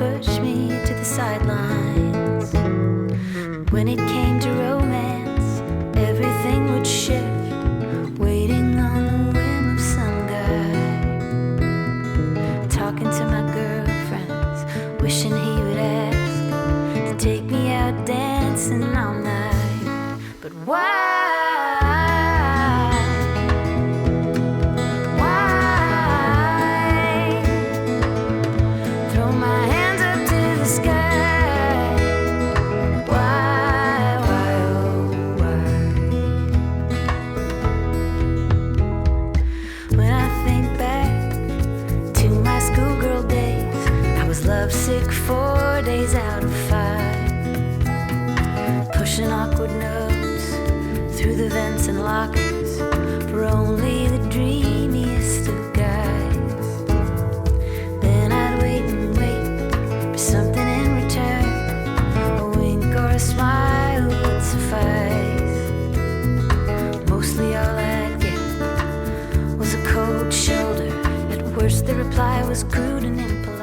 push me to the sidelines. When it came to romance, everything would shift, waiting on the whim of some guy. Talking to my girlfriends, wishing he would ask to take me out dancing all night. But why? Lovesick 4 days out of 5, pushing awkward notes through the vents and lockers for only the dreamiest of guys. Then I'd wait and wait for something in return, a wink or a smile would suffice. Mostly all I'd get was a cold shoulder. At worst the reply was crude and impolite.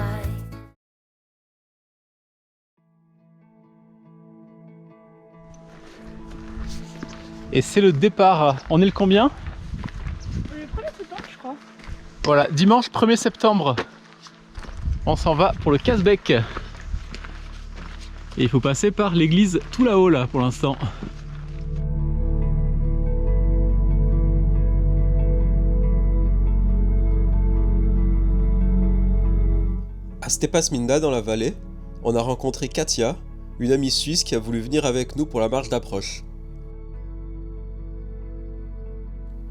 Et c'est le départ. On est le combien? Le 1er septembre, je crois. Voilà, dimanche 1er septembre. On s'en va pour le Casse-Bec. Et il faut passer par l'église tout là-haut là pour l'instant. À Stepasminda dans la vallée, on a rencontré Katia, une amie suisse qui a voulu venir avec nous pour la marche d'approche.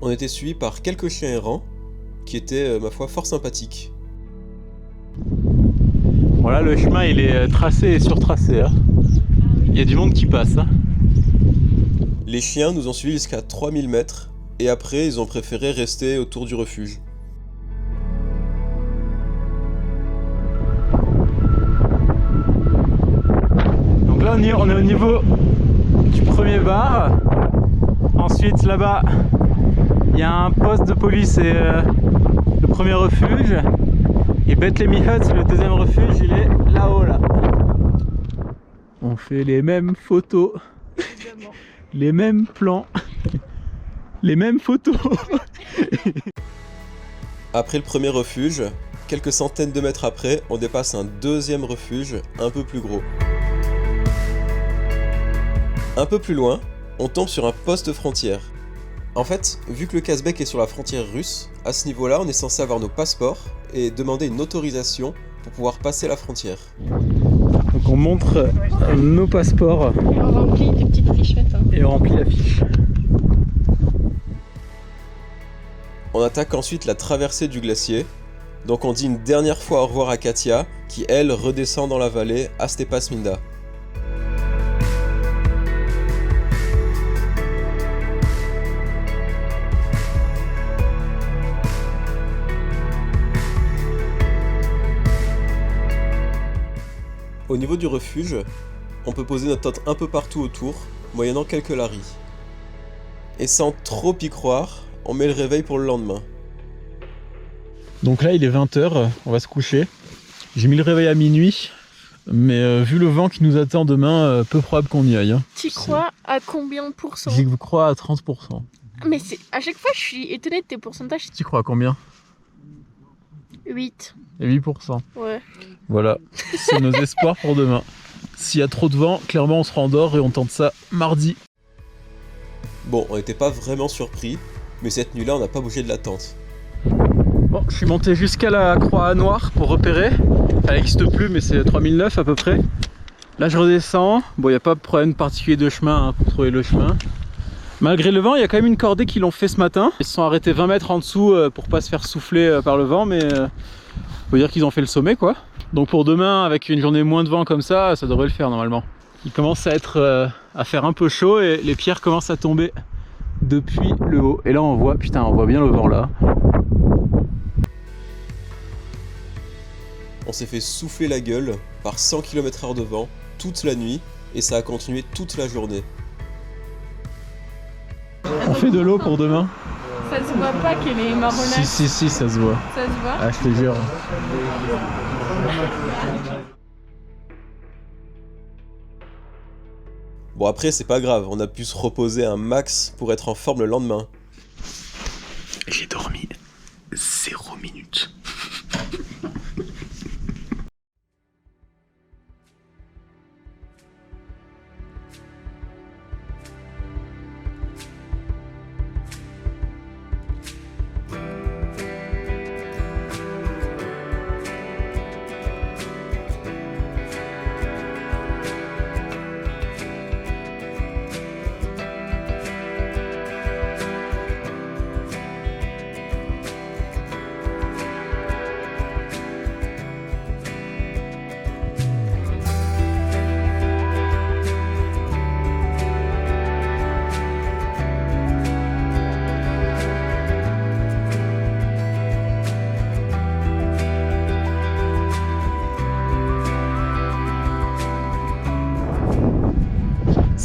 On était suivis par quelques chiens errants, qui étaient, ma foi, fort sympathiques. Voilà, le chemin il est tracé et surtracé. Hein. Il y a du monde qui passe. Hein. Les chiens nous ont suivis jusqu'à 3000 mètres, et après ils ont préféré rester autour du refuge. Donc là on est au niveau du premier bar. Ensuite là-bas il y a un poste de police et le premier refuge. Et Bethlehem Hut, le deuxième refuge, il est là-haut là. On fait les mêmes photos, les mêmes plans, les mêmes photos. Après le premier refuge, quelques centaines de mètres après, on dépasse un deuxième refuge un peu plus gros. Un peu plus loin, on tombe sur un poste frontière. En fait, vu que le Casse-Bec est sur la frontière russe, à ce niveau-là, on est censé avoir nos passeports et demander une autorisation pour pouvoir passer la frontière. Donc on montre nos passeports. Et on remplit des petites fichettes. Hein. Et on remplit la fiche. On attaque ensuite la traversée du glacier. Donc on dit une dernière fois au revoir à Katia, qui elle redescend dans la vallée à Stepasminda. Au niveau du refuge, on peut poser notre tente un peu partout autour, moyennant quelques laris. Et sans trop y croire, on met le réveil pour le lendemain. Donc là il est 20h, on va se coucher. J'ai mis le réveil à minuit, mais vu le vent qui nous attend demain, peu probable qu'on y aille. Hein. Tu crois à combien de pourcents? J'y crois à 30%. Mais à chaque fois je suis étonnée de tes pourcentages. Tu crois à combien? 8. Et 8%. Ouais. Voilà, c'est nos espoirs pour demain. S'il y a trop de vent, clairement on se rendort et on tente ça mardi. Bon, on n'était pas vraiment surpris, mais cette nuit-là on n'a pas bougé de la tente. Bon, je suis monté jusqu'à la Croix Noire pour repérer. Elle n'existe plus, mais c'est 3009 à peu près. Là je redescends. Bon, il n'y a pas de problème particulier de chemin hein, pour trouver le chemin. Malgré le vent, il y a quand même une cordée qui l'ont fait ce matin. Ils se sont arrêtés 20 mètres en dessous pour pas se faire souffler par le vent, mais faut dire qu'ils ont fait le sommet quoi. Donc pour demain, avec une journée moins de vent comme ça devrait le faire normalement. Il commence à faire un peu chaud et les pierres commencent à tomber depuis le haut. Et là on voit, putain, on voit bien le vent là. On s'est fait souffler la gueule par 100 km/h de vent toute la nuit et ça a continué toute la journée. On fait de l'eau pour demain. Ça se voit pas qu'elle est marronnette. Si, ça se voit. Ça se voit. Ah, je te jure. Bon après c'est pas grave, on a pu se reposer un max pour être en forme le lendemain. J'ai dormi 0 minutes.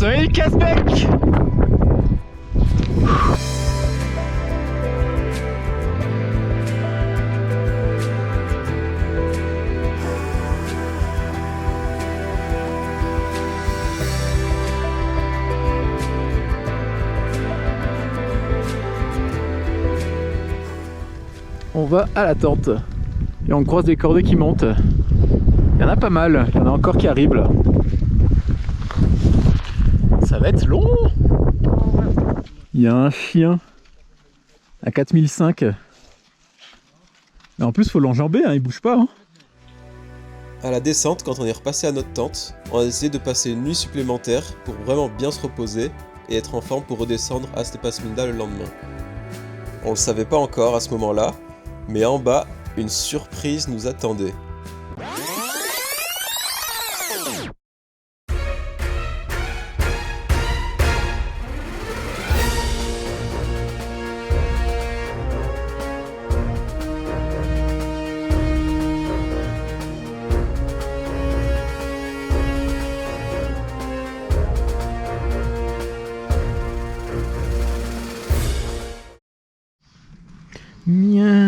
Salut Casbec. On va à la tente et on croise des cordées qui montent. Il y en a pas mal, il y en a encore qui arrivent là. Ça va être long. Il y a un chien à 4005. Mais en plus faut l'enjamber, hein, il bouge pas. Hein. À la descente, quand on est repassé à notre tente, on a décidé de passer une nuit supplémentaire pour vraiment bien se reposer et être en forme pour redescendre à Stepasminda le lendemain. On le savait pas encore à ce moment-là, mais en bas, une surprise nous attendait. Mien.